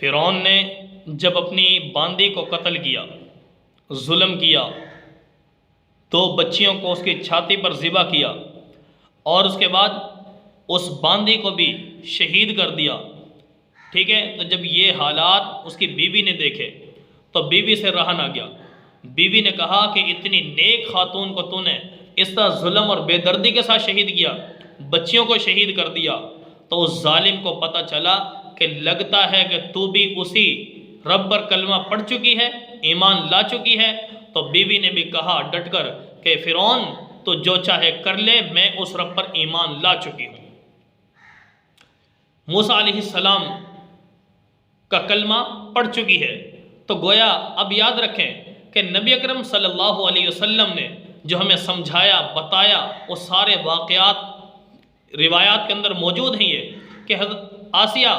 فرعون نے جب اپنی باندی کو قتل کیا، ظلم کیا، تو بچیوں کو اس کی چھاتی پر ذبح کیا اور اس کے بعد اس باندی کو بھی شہید کر دیا، ٹھیک ہے۔ تو جب یہ حالات اس کی بیوی نے دیکھے تو بیوی سے رہا نہ گیا۔ بیوی نے کہا کہ اتنی نیک خاتون کو تو نے اس طرح ظلم اور بے دردی کے ساتھ شہید کیا، بچیوں کو شہید کر دیا۔ تو اس ظالم کو پتہ چلا کہ لگتا ہے کہ تو بھی اسی رب پر کلمہ پڑھ چکی ہے، ایمان لا چکی ہے۔ تو بیوی نے بھی کہا ڈٹ کر کہ فرعون تو جو چاہے کر لے، میں اس رب پر ایمان لا چکی ہوں۔ موسیٰ علیہ السلام کا کلمہ پڑھ چکی ہے، تو گویا اب یاد رکھیں کہ نبی اکرم صلی اللہ علیہ وسلم نے جو ہمیں سمجھایا، بتایا، وہ سارے واقعات روایات کے اندر موجود ہیں، یہ کہ حضرت آسیہ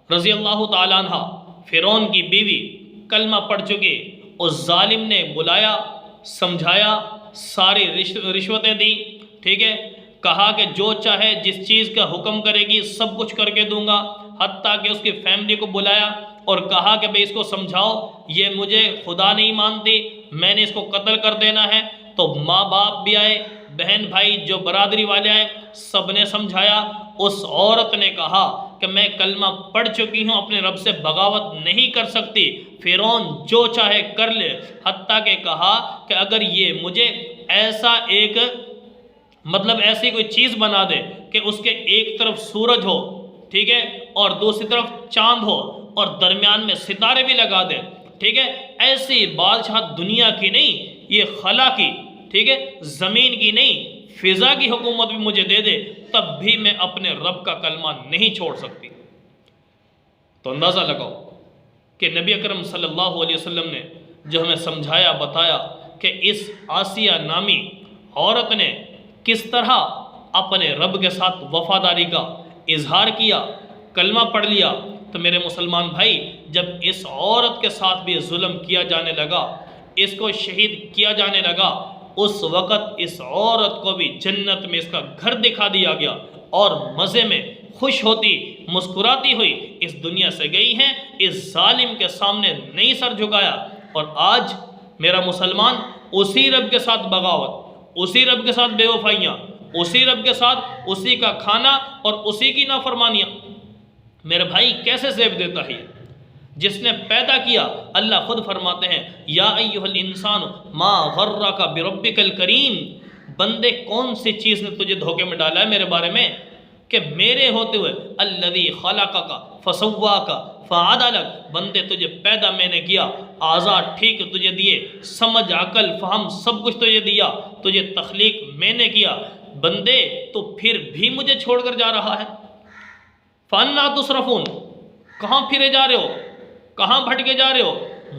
رضی اللہ تعالیٰ عنہ فرعون کی بیوی کلمہ پڑھ چکی، اس ظالم نے بلایا، سمجھایا، ساری رشوتیں دیں، ٹھیک ہے، کہا کہ جو چاہے جس چیز کا حکم کرے گی سب کچھ کر کے دوں گا، حتیٰ کہ اس کی فیملی کو بلایا اور کہا کہ بھئی اس کو سمجھاؤ، یہ مجھے خدا نہیں مانتی، میں نے اس کو قتل کر دینا ہے۔ تو ماں باپ بھی آئے، بہن بھائی جو برادری والے آئے، سب نے سمجھایا۔ اس عورت نے کہا کہ میں کلمہ پڑھ چکی ہوں، اپنے رب سے بغاوت نہیں کر سکتی، فرعون جو چاہے کر لے۔ حتیٰ کہ کہا کہ اگر یہ مجھے ایسا ایک ایسی کوئی چیز بنا دے کہ اس کے ایک طرف سورج ہو، ٹھیک ہے، اور دوسری طرف چاند ہو اور درمیان میں ستارے بھی لگا دے، ٹھیک ہے، ایسی بادشاہت دنیا کی نہیں، یہ خلا کی، ٹھیک ہے، زمین کی نہیں، فضا کی حکومت بھی مجھے دے دے، تب بھی میں اپنے رب کا کلمہ نہیں چھوڑ سکتی۔ تو اندازہ لگاؤ کہ نبی اکرم صلی اللہ علیہ وسلم نے جو ہمیں سمجھایا، بتایا کہ اس آسیہ نامی عورت نے کس طرح اپنے رب کے ساتھ وفاداری کا اظہار کیا، کلمہ پڑھ لیا۔ تو میرے مسلمان بھائی، جب اس عورت کے ساتھ بھی ظلم کیا جانے لگا، اس کو شہید کیا جانے لگا، اس وقت اس عورت کو بھی جنت میں اس کا گھر دکھا دیا گیا اور مزے میں خوش ہوتی، مسکراتی ہوئی اس دنیا سے گئی ہیں، اس ظالم کے سامنے نہیں سر جھکایا۔ اور آج میرا مسلمان اسی رب کے ساتھ بغاوت، اسی رب کے ساتھ بے وفائیاں، اسی رب کے ساتھ اسی کا کھانا اور اسی کی نافرمانیاں، میرے بھائی کیسے زیب دیتا ہے؟ جس نے پیدا کیا، اللہ خود فرماتے ہیں یا ایھا الانسان ما غرک بربک الکریم، بندے کون سی چیز نے تجھے دھوکے میں ڈالا ہے میرے بارے میں کہ میرے ہوتے ہوئے الذی خلقک فسواک فعدلک، بندے تجھے پیدا میں نے کیا، اعضاء ٹھیک تجھے دیے، سمجھ عقل فہم سب کچھ تجھے دیا، تجھے تخلیق میں نے کیا، بندے تو پھر بھی مجھے چھوڑ کر جا رہا ہے۔ فَأَنَّىٰ تُصْرَفُونَ، کہاں پھرے جا رہے ہو، کہاں بھٹکے جا رہے ہو؟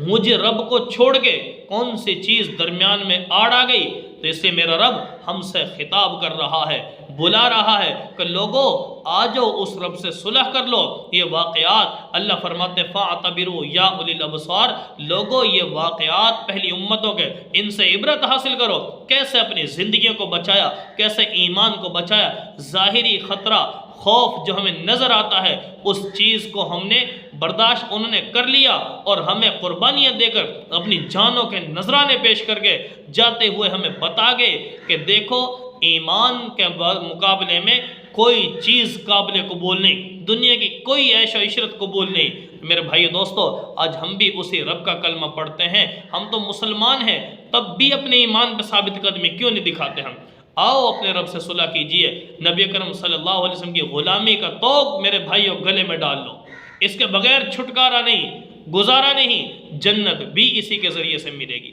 مجھے رب کو چھوڑ کے کون سی چیز درمیان میں آڑ آ گئی؟ تو اس سے میرا رب ہم سے خطاب کر رہا ہے، بلا رہا ہے کہ لوگوں آجو اس رب سے صلح کر لو۔ یہ واقعات اللہ فرماتے فَاعْتَبِرُوا يَا أُولِي الْأَبْصَارِ، لوگوں یہ واقعات پہلی امتوں کے، ان سے عبرت حاصل کرو، کیسے اپنی زندگیوں کو بچایا، کیسے ایمان کو بچایا۔ ظاہری خطرہ، خوف جو ہمیں نظر آتا ہے، اس چیز کو ہم نے برداشت انہوں نے کر لیا اور ہمیں قربانیاں دے کر اپنی جانوں کے نذرانے پیش کر کے جاتے ہوئے ہمیں بتا گئے کہ دیکھو ایمان کے مقابلے میں کوئی چیز قابل قبول نہیں، دنیا کی کوئی عیش و عشرت قبول نہیں۔ میرے بھائی دوستو، آج ہم بھی اسی رب کا کلمہ پڑھتے ہیں، ہم تو مسلمان ہیں، تب بھی اپنے ایمان پہ ثابت قدمی کیوں نہیں دکھاتے؟ ہم آؤ اپنے رب سے صلح کیجئے، نبی اکرم صلی اللہ علیہ وسلم کی غلامی کا توق میرے بھائیوں گلے میں ڈال لو، اس کے بغیر چھٹکارا نہیں، گزارا نہیں، جنت بھی اسی کے ذریعے سے ملے گی۔